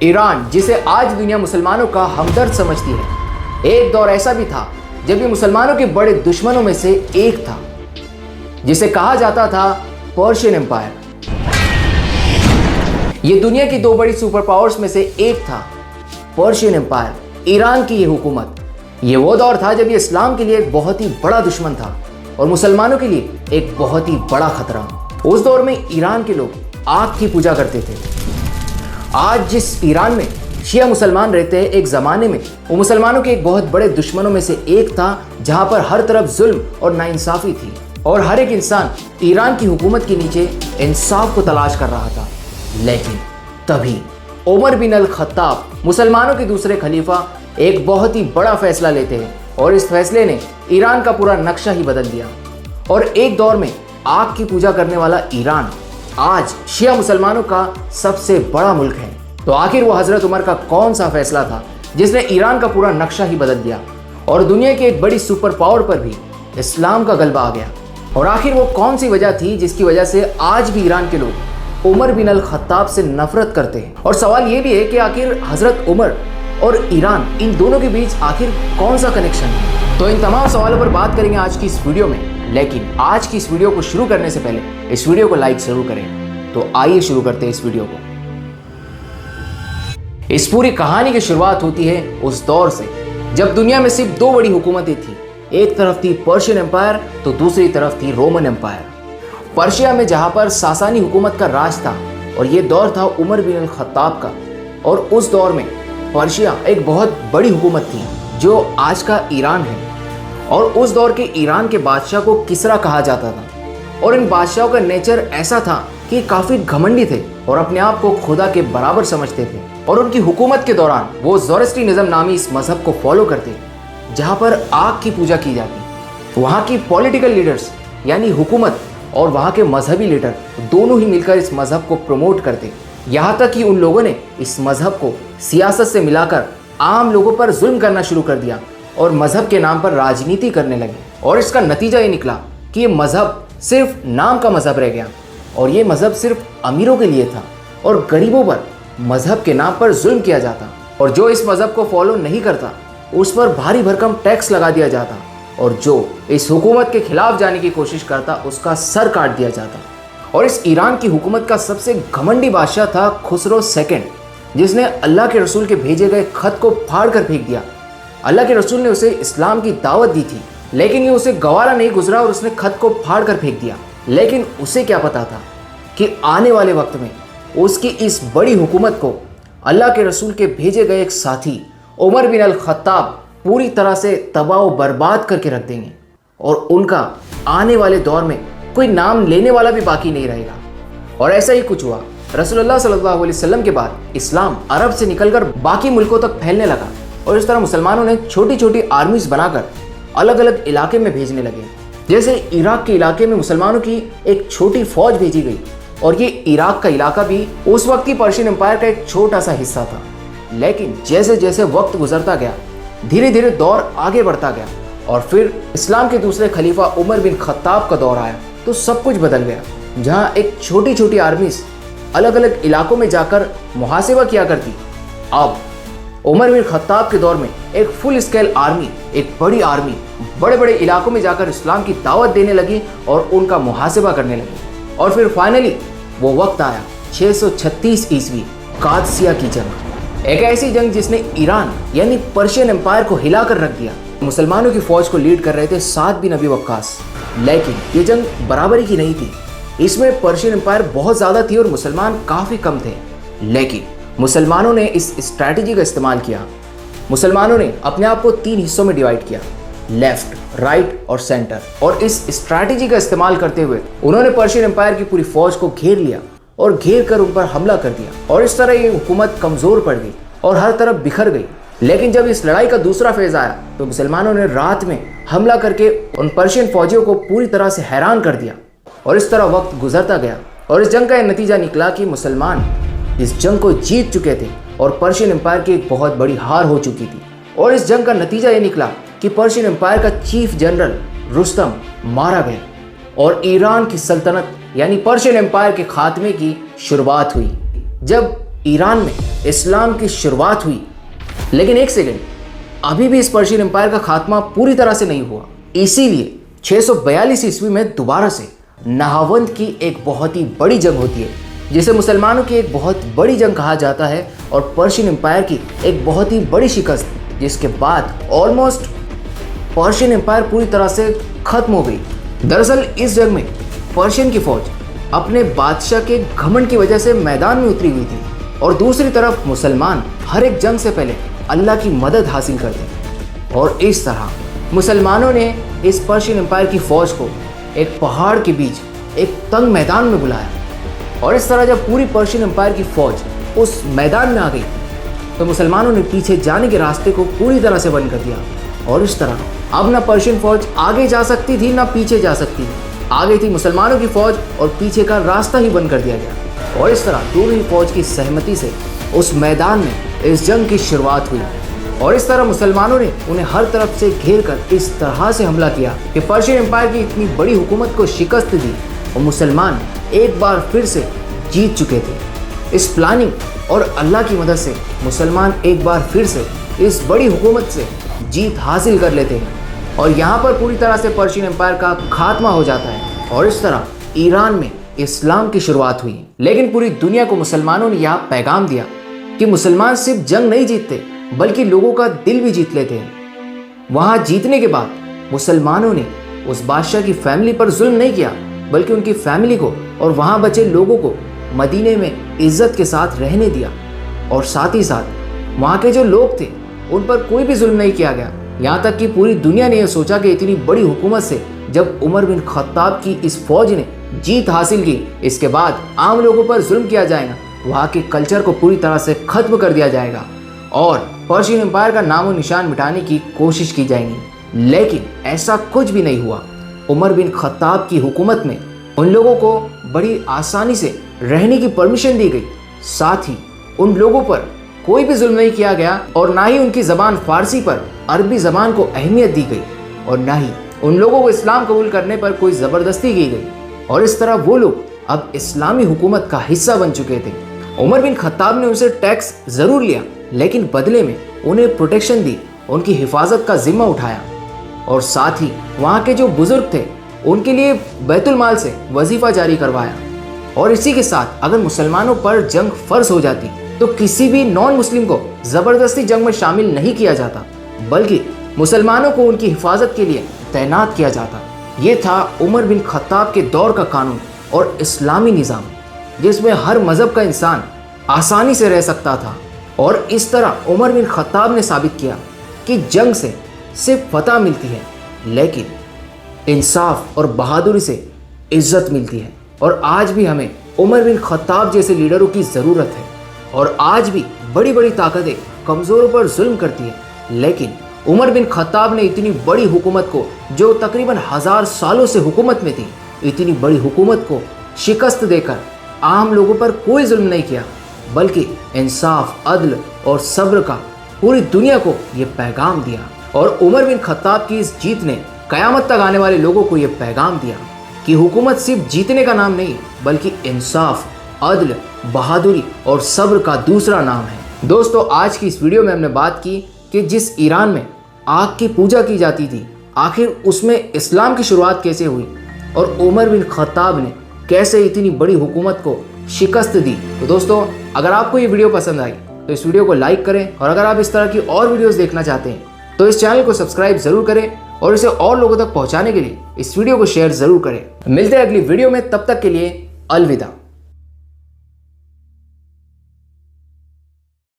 Iran, जिसे आज दुनिया मुसलमानों का हमदर्द समझती है, एक दौर ऐसा भी था जब ये मुसलमानों के बड़े दुश्मनों में से एक था, जिसे कहा जाता था पर्शियन एम्पायर। ये दुनिया की दो बड़ी सुपर पावर्स में से एक था। पर्शियन एम्पायर, ईरान की ये हुकूमत, ये वो दौर था जब ये इस्लाम के लिए एक बहुत ही बड़ा दुश्मन था और मुसलमानों के लिए एक बहुत ही बड़ा खतरा। उस दौर में ईरान के लोग आग की पूजा करते थे। आज जिस ईरान में शिया मुसलमान रहते हैं, एक ज़माने में वो मुसलमानों के एक बहुत बड़े दुश्मनों में से एक था, जहां पर हर तरफ जुल्म और नाइंसाफ़ी थी और हर एक इंसान ईरान की हुकूमत के नीचे इंसाफ को तलाश कर रहा था। लेकिन तभी उमर बिन अल खत्ताब, मुसलमानों के दूसरे खलीफा, एक बहुत ही बड़ा फैसला लेते हैं और इस फैसले ने ईरान का पूरा नक्शा ही बदल दिया। और एक दौर में आग की पूजा करने वाला ईरान आज शिया मुसलमानों का सबसे बड़ा मुल्क है। तो आखिर वो हजरत उमर का कौन सा फैसला था जिसने ईरान का पूरा नक्शा ही बदल दिया और दुनिया की एक बड़ी सुपर पावर पर भी इस्लाम का गलबा आ गया? और आखिर वो कौन सी वजह थी जिसकी वजह से आज भी ईरान के लोग उमर बिन अल खत्ताब से नफरत करते हैं? और सवाल ये भी है कि आखिर हजरत उमर और ईरान, इन दोनों के बीच आखिर कौन सा कनेक्शन है? तो इन तमाम सवालों पर बात करेंगे आज की इस वीडियो में। लेकिन आज की इस वीडियो को शुरू करने से पहले इस वीडियो को लाइक जरूर करें। तो आइए शुरू करते हैं इस वीडियो को। इस पूरी कहानी की शुरुआत होती है उस दौर से जब दुनिया में सिर्फ दो बड़ी हुकूमतें थी। एक तरफ थी पर्शियन एम्पायर तो दूसरी तरफ थी रोमन एम्पायर। पर्शिया में जहां पर सासानी हुकूमत का राज था और ये दौर था उमर बिन अल खत्ताब का। और उस दौर में पर्शिया एक बहुत बड़ी हुकूमत थी जो आज का ईरान है। और उस दौर के ईरान के बादशाह को किसरा कहा जाता था। और इन बादशाहों का नेचर ऐसा था कि काफ़ी घमंडी थे और अपने आप को खुदा के बराबर समझते थे। और उनकी हुकूमत के दौरान वो ज़ोरास्ट्रियनिज़्म नामी इस मज़हब को फॉलो करते जहाँ पर आग की पूजा की जाती। वहाँ की पॉलिटिकल लीडर्स यानी हुकूमत और वहाँ के मजहबी लीडर दोनों ही मिलकर इस मज़हब को प्रमोट करते। यहाँ तक कि उन लोगों ने इस मज़हब को सियासत से मिलाकर आम लोगों पर जुल्म करना शुरू कर दिया और मज़हब के नाम पर राजनीति करने लगे। और इसका नतीजा ये निकला कि ये मज़हब सिर्फ नाम का मज़हब रह गया और ये मज़हब सिर्फ अमीरों के लिए था और गरीबों पर मज़हब के नाम पर जुल्म किया जाता। और जो इस मज़हब को फॉलो नहीं करता उस पर भारी भरकम टैक्स लगा दिया जाता और जो इस हुकूमत के खिलाफ जाने की कोशिश करता उसका सर काट दिया जाता। और इस ईरान की हुकूमत का सबसे घमंडी बादशाह था खुसरो सेकंड, जिसने अल्लाह के रसूल के भेजे गए खत को फाड़ कर फेंक दिया। अल्लाह के रसूल ने उसे इस्लाम की दावत दी थी लेकिन ये उसे गवारा नहीं गुजरा और उसने खत को फाड़ कर फेंक दिया। लेकिन उसे क्या पता था कि आने वाले वक्त में उसकी इस बड़ी हुकूमत को अल्लाह के रसूल के भेजे गए एक साथी उमर बिन अल खत्ताब पूरी तरह से तबाह व बर्बाद करके रख देंगे और उनका आने वाले दौर में कोई नाम लेने वाला भी बाकी नहीं रहेगा। और ऐसा ही कुछ हुआ। रसूलुल्लाह सल्लल्लाहु अलैहि वसल्लम के बाद इस्लाम अरब से निकलकर बाकी मुल्कों तक फैलने लगा और इस तरह मुसलमानों ने छोटी छोटी आर्मीज बनाकर अलग अलग इलाके में भेजने लगे। जैसे इराक के इलाके में मुसलमानों की एक छोटी फौज भेजी गई और ये इराक का इलाका भी उस वक्त की पर्शियन एम्पायर का एक छोटा सा हिस्सा था। लेकिन जैसे जैसे वक्त गुजरता गया, धीरे धीरे दौर आगे बढ़ता गया और फिर इस्लाम के दूसरे खलीफा उमर बिन खत्ताब का दौर आया तो सब कुछ बदल गया। जहाँ एक छोटी छोटी आर्मीज अलग अलग इलाकों में जाकर मुहासिबा किया करती, अब उमर बिन खत्ताब के दौर में एक फुल स्केल आर्मी, एक बड़ी आर्मी बड़े बड़े इलाकों में जाकर इस्लाम की दावत देने लगी और उनका मुहासिबा करने लगी। और फिर फाइनली वो वक्त आया 636 ईस्वी, कादसिया की जंग। एक ऐसी जंग जिसने ईरान यानी पर्शियन एम्पायर को हिलाकर रख दिया। मुसलमानों की फौज को लीड कर रहे थे साद बिन अबी वक्कास। लेकिन ये जंग बराबरी की नहीं थी। इसमें पर्शियन एम्पायर बहुत ज़्यादा थी और मुसलमान काफ़ी कम थे। लेकिन मुसलमानों ने इस स्ट्रैटेजी का इस्तेमाल किया। मुसलमानों ने अपने आप को 3 हिस्सों में डिवाइड किया, लेफ्ट, राइट और सेंटर। और इस स्ट्रैटेजी का इस्तेमाल करते हुए उन्होंने पर्शियन एम्पायर की पूरी फौज को घेर लिया और घेर कर उन पर हमला कर दिया। और इस तरह ये हुकूमत कमज़ोर पड़ गई और हर तरफ बिखर गई। लेकिन जब इस लड़ाई का दूसरा फेज आया तो मुसलमानों ने रात में हमला करके उन पर्शियन फौजियों को पूरी तरह से हैरान कर दिया। और इस तरह वक्त गुजरता गया और इस जंग का नतीजा निकला कि मुसलमान इस जंग को जीत चुके थे और पर्शियन एम्पायर की एक बहुत बड़ी हार हो चुकी थी। और इस जंग का नतीजा ये निकला कि पर्शियन एम्पायर का चीफ जनरल रुस्तम मारा गया और ईरान की सल्तनत यानी पर्शियन एम्पायर के खात्मे की शुरुआत हुई। जब ईरान में इस्लाम की शुरुआत हुई। लेकिन एक सेकेंड, अभी भी इस पर्शियन एम्पायर का खात्मा पूरी तरह से नहीं हुआ। इसीलिए 642 ईस्वी में दोबारा से नहावंद की एक बहुत ही बड़ी जंग होती है, जिसे मुसलमानों की एक बहुत बड़ी जंग कहा जाता है और पर्शियन एम्पायर की एक बहुत ही बड़ी शिकस्त, जिसके बाद ऑलमोस्ट पर्शियन एम्पायर पूरी तरह से खत्म हो गई। दरअसल इस जंग में पर्शियन की फौज अपने बादशाह के घमंड की वजह से मैदान में उतरी हुई थी और दूसरी तरफ मुसलमान हर एक जंग से पहले अल्लाह की मदद हासिल करते। और इस तरह मुसलमानों ने इस पर्शियन एम्पायर की फौज को एक पहाड़ के बीच एक तंग मैदान में बुलाया। और इस तरह जब पूरी पर्शियन एम्पायर की फौज उस मैदान में आ गई तो मुसलमानों ने पीछे जाने के रास्ते को पूरी तरह से बंद कर दिया। और इस तरह अब ना पर्शियन फौज आगे जा सकती थी ना पीछे जा सकती थी। आगे थी मुसलमानों की फौज और पीछे का रास्ता ही बंद कर दिया गया। और इस तरह दोनों ही फौज की सहमति से उस मैदान में इस जंग की शुरुआत हुई। और इस तरह मुसलमानों ने उन्हें हर तरफ से घेर कर इस तरह से हमला किया कि पर्शियन एम्पायर की इतनी बड़ी हुकूमत को शिकस्त दी और मुसलमान एक बार फिर से जीत चुके थे। इस प्लानिंग और अल्लाह की मदद से मुसलमान एक बार फिर से इस बड़ी हुकूमत से जीत हासिल कर लेते हैं और यहाँ पर पूरी तरह से पर्शियन एम्पायर का खात्मा हो जाता है। और इस तरह ईरान में इस्लाम की शुरुआत हुई। लेकिन पूरी दुनिया को मुसलमानों ने यहाँ पैगाम दिया कि मुसलमान सिर्फ जंग नहीं जीतते बल्कि लोगों का दिल भी जीत लेते हैं। वहाँ जीतने के बाद मुसलमानों ने उस बादशाह की फैमिली पर जुल्म नहीं किया बल्कि उनकी फैमिली को और वहाँ बचे लोगों को मदीने में इज्जत के साथ रहने दिया। और साथ ही साथ वहाँ के जो लोग थे उन पर कोई भी जुल्म नहीं किया गया। यहाँ तक कि पूरी दुनिया ने यह सोचा कि इतनी बड़ी हुकूमत से जब उमर बिन खत्ताब की इस फौज ने जीत हासिल की, इसके बाद आम लोगों पर जुल्म किया जाएगा, वहाँ के कल्चर को पूरी तरह से खत्म कर दिया जाएगा और पर्शियन एम्पायर का नामो निशान मिटाने की कोशिश की जाएगी। लेकिन ऐसा कुछ भी नहीं हुआ। उमर बिन खत्ताब की हुकूमत में उन लोगों को बड़ी आसानी से रहने की परमिशन दी गई। साथ ही उन लोगों पर कोई भी जुल्म नहीं किया गया और ना ही उनकी ज़बान फारसी पर अरबी ज़बान को अहमियत दी गई और ना ही उन लोगों को इस्लाम कबूल करने पर कोई ज़बरदस्ती की गई। और इस तरह वो लोग अब इस्लामी हुकूमत का हिस्सा बन चुके थे। उमर बिन खत्ताब ने उनसे टैक्स ज़रूर लिया लेकिन बदले में उन्हें प्रोटेक्शन दी, उनकी हिफाजत का जिम्मा उठाया और साथ ही वहाँ के जो बुजुर्ग थे उनके लिए बैतुल माल से वजीफ़ा जारी करवाया। और इसी के साथ अगर मुसलमानों पर जंग फ़र्ज हो जाती तो किसी भी नॉन मुस्लिम को ज़बरदस्ती जंग में शामिल नहीं किया जाता बल्कि मुसलमानों को उनकी हिफाजत के लिए तैनात किया जाता। ये था उमर बिन खत्ताब के दौर का कानून और इस्लामी निज़ाम, जिसमें हर मज़हब का इंसान आसानी से रह सकता था। और इस तरह उमर बिन खत्ताब ने साबित किया कि जंग से सिर्फ फतह मिलती है लेकिन इंसाफ और बहादुरी से इज्जत मिलती है। और आज भी हमें उमर बिन खत्ताब जैसे लीडरों की ज़रूरत है। और आज भी बड़ी बड़ी ताकतें कमज़ोरों पर जुल्म करती हैं लेकिन उमर बिन खत्ताब ने इतनी बड़ी हुकूमत को, जो तकरीबन 1000 सालों से हुकूमत में थी, इतनी बड़ी हुकूमत को शिकस्त देकर आम लोगों पर कोई जुल्म नहीं किया बल्कि इंसाफ, अदल और सब्र का पूरी दुनिया को ये पैगाम दिया। और उमर बिन खत्ताब की इस जीत ने क़यामत तक आने वाले लोगों को ये पैगाम दिया कि हुकूमत सिर्फ जीतने का नाम नहीं बल्कि इंसाफ, अदल, बहादुरी और सब्र का दूसरा नाम है। दोस्तों, आज की इस वीडियो में हमने बात की कि जिस ईरान में आग की पूजा की जाती थी, आखिर उसमें इस्लाम की शुरुआत कैसे हुई और उमर बिन खत्ताब ने कैसे इतनी बड़ी हुकूमत को शिकस्त दी। तो दोस्तों, अगर आपको ये वीडियो पसंद आई तो इस वीडियो को लाइक करें और अगर आप इस तरह की और वीडियोस देखना चाहते हैं तो इस चैनल को सब्सक्राइब ज़रूर करें और इसे और लोगों तक पहुंचाने के लिए इस वीडियो को शेयर ज़रूर करें। मिलते हैं अगली वीडियो में, तब तक के लिए अलविदा।